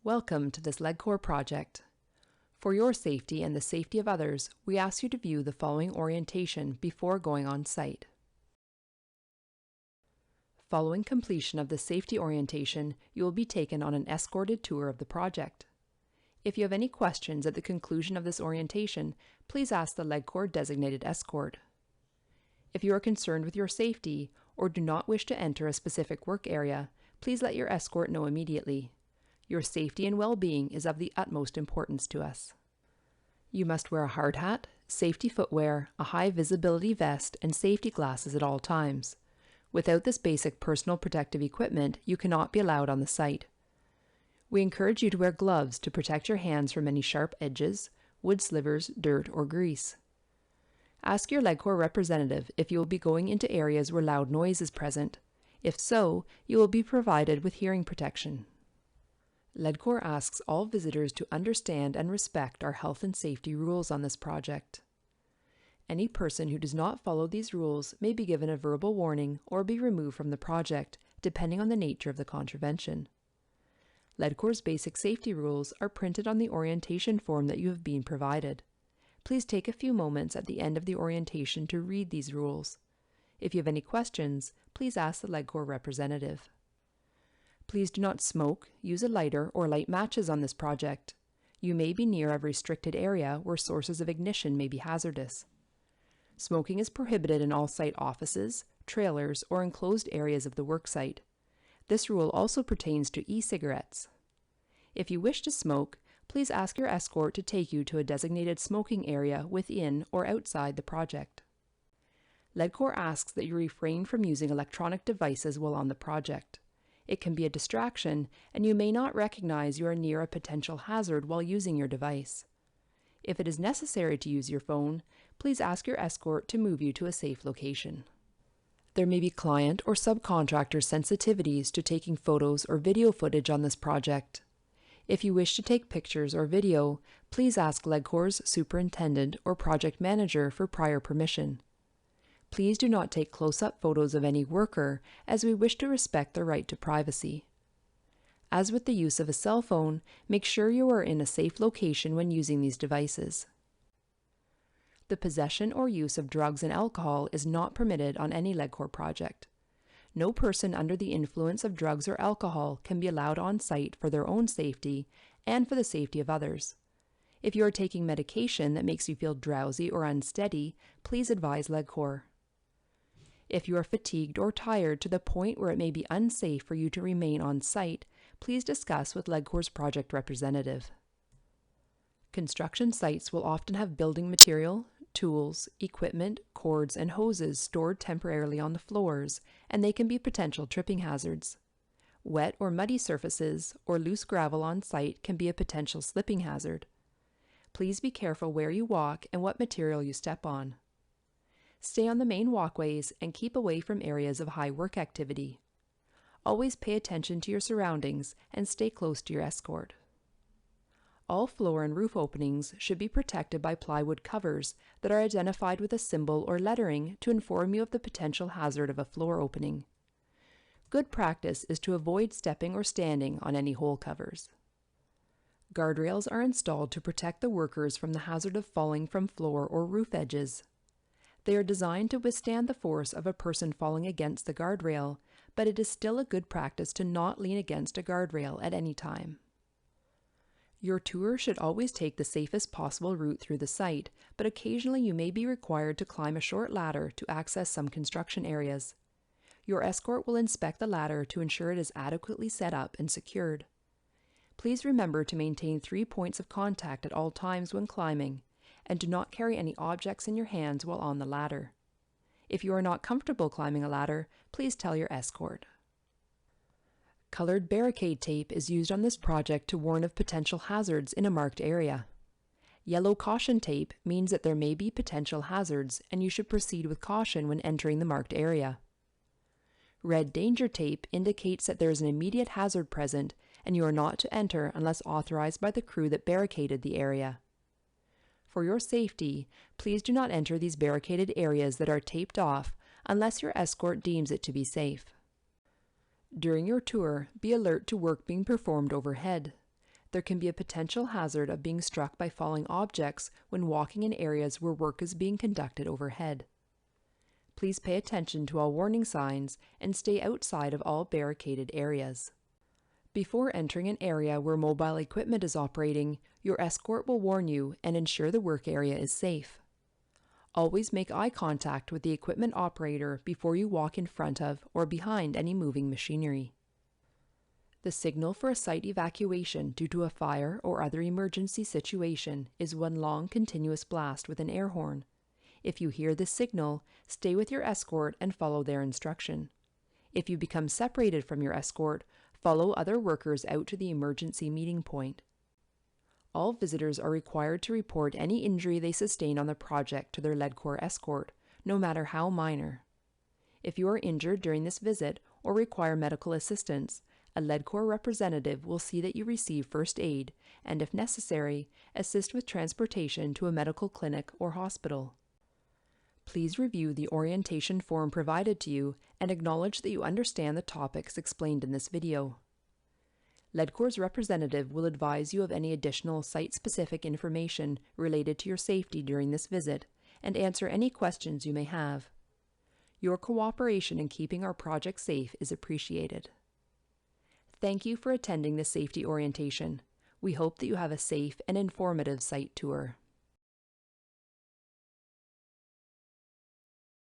Welcome to this Ledcor project. For your safety and the safety of others, we ask you to view the following orientation before going on site. Following completion of the safety orientation, you will be taken on an escorted tour of the project. If you have any questions at the conclusion of this orientation, please ask the Ledcor designated escort. If you are concerned with your safety or do not wish to enter a specific work area, please let your escort know immediately. Your safety and well-being is of the utmost importance to us. You must wear a hard hat, safety footwear, a high visibility vest, and safety glasses at all times. Without this basic personal protective equipment, you cannot be allowed on the site. We encourage you to wear gloves to protect your hands from any sharp edges, wood slivers, dirt, or grease. Ask your Ledcor representative if you will be going into areas where loud noise is present. If so, you will be provided with hearing protection. Ledcor asks all visitors to understand and respect our health and safety rules on this project. Any person who does not follow these rules may be given a verbal warning or be removed from the project, depending on the nature of the contravention. Ledcor's basic safety rules are printed on the orientation form that you have been provided. Please take a few moments at the end of the orientation to read these rules. If you have any questions, please ask the Ledcor representative. Please do not smoke, use a lighter, or light matches on this project. You may be near a restricted area where sources of ignition may be hazardous. Smoking is prohibited in all site offices, trailers, or enclosed areas of the worksite. This rule also pertains to e-cigarettes. If you wish to smoke, please ask your escort to take you to a designated smoking area within or outside the project. Ledcor asks that you refrain from using electronic devices while on the project. It can be a distraction, and you may not recognize you are near a potential hazard while using your device. If it is necessary to use your phone, please ask your escort to move you to a safe location. There may be client or subcontractor sensitivities to taking photos or video footage on this project. If you wish to take pictures or video, please ask Ledcor's superintendent or project manager for prior permission. Please do not take close-up photos of any worker, as we wish to respect their right to privacy. As with the use of a cell phone, make sure you are in a safe location when using these devices. The possession or use of drugs and alcohol is not permitted on any Ledcor project. No person under the influence of drugs or alcohol can be allowed on site for their own safety and for the safety of others. If you are taking medication that makes you feel drowsy or unsteady, please advise Ledcor. If you are fatigued or tired to the point where it may be unsafe for you to remain on site, please discuss with Ledcor's project representative. Construction sites will often have building material, tools, equipment, cords, and hoses stored temporarily on the floors, and they can be potential tripping hazards. Wet or muddy surfaces or loose gravel on site can be a potential slipping hazard. Please be careful where you walk and what material you step on. Stay on the main walkways and keep away from areas of high work activity. Always pay attention to your surroundings and stay close to your escort. All floor and roof openings should be protected by plywood covers that are identified with a symbol or lettering to inform you of the potential hazard of a floor opening. Good practice is to avoid stepping or standing on any hole covers. Guardrails are installed to protect the workers from the hazard of falling from floor or roof edges. They are designed to withstand the force of a person falling against the guardrail, but it is still a good practice to not lean against a guardrail at any time. Your tour should always take the safest possible route through the site, but occasionally you may be required to climb a short ladder to access some construction areas. Your escort will inspect the ladder to ensure it is adequately set up and secured. Please remember to maintain 3 points of contact at all times when climbing, and do not carry any objects in your hands while on the ladder. If you are not comfortable climbing a ladder, please tell your escort. Colored barricade tape is used on this project to warn of potential hazards in a marked area. Yellow caution tape means that there may be potential hazards and you should proceed with caution when entering the marked area. Red danger tape indicates that there is an immediate hazard present and you are not to enter unless authorized by the crew that barricaded the area. For your safety, please do not enter these barricaded areas that are taped off unless your escort deems it to be safe. During your tour, be alert to work being performed overhead. There can be a potential hazard of being struck by falling objects when walking in areas where work is being conducted overhead. Please pay attention to all warning signs and stay outside of all barricaded areas. Before entering an area where mobile equipment is operating, your escort will warn you and ensure the work area is safe. Always make eye contact with the equipment operator before you walk in front of or behind any moving machinery. The signal for a site evacuation due to a fire or other emergency situation is one long continuous blast with an air horn. If you hear this signal, stay with your escort and follow their instruction. If you become separated from your escort, follow other workers out to the emergency meeting point. All visitors are required to report any injury they sustain on the project to their Ledcor escort, no matter how minor. If you are injured during this visit or require medical assistance, a Ledcor representative will see that you receive first aid and, if necessary, assist with transportation to a medical clinic or hospital. Please review the orientation form provided to you and acknowledge that you understand the topics explained in this video. Ledcor's representative will advise you of any additional site-specific information related to your safety during this visit and answer any questions you may have. Your cooperation in keeping our project safe is appreciated. Thank you for attending this safety orientation. We hope that you have a safe and informative site tour.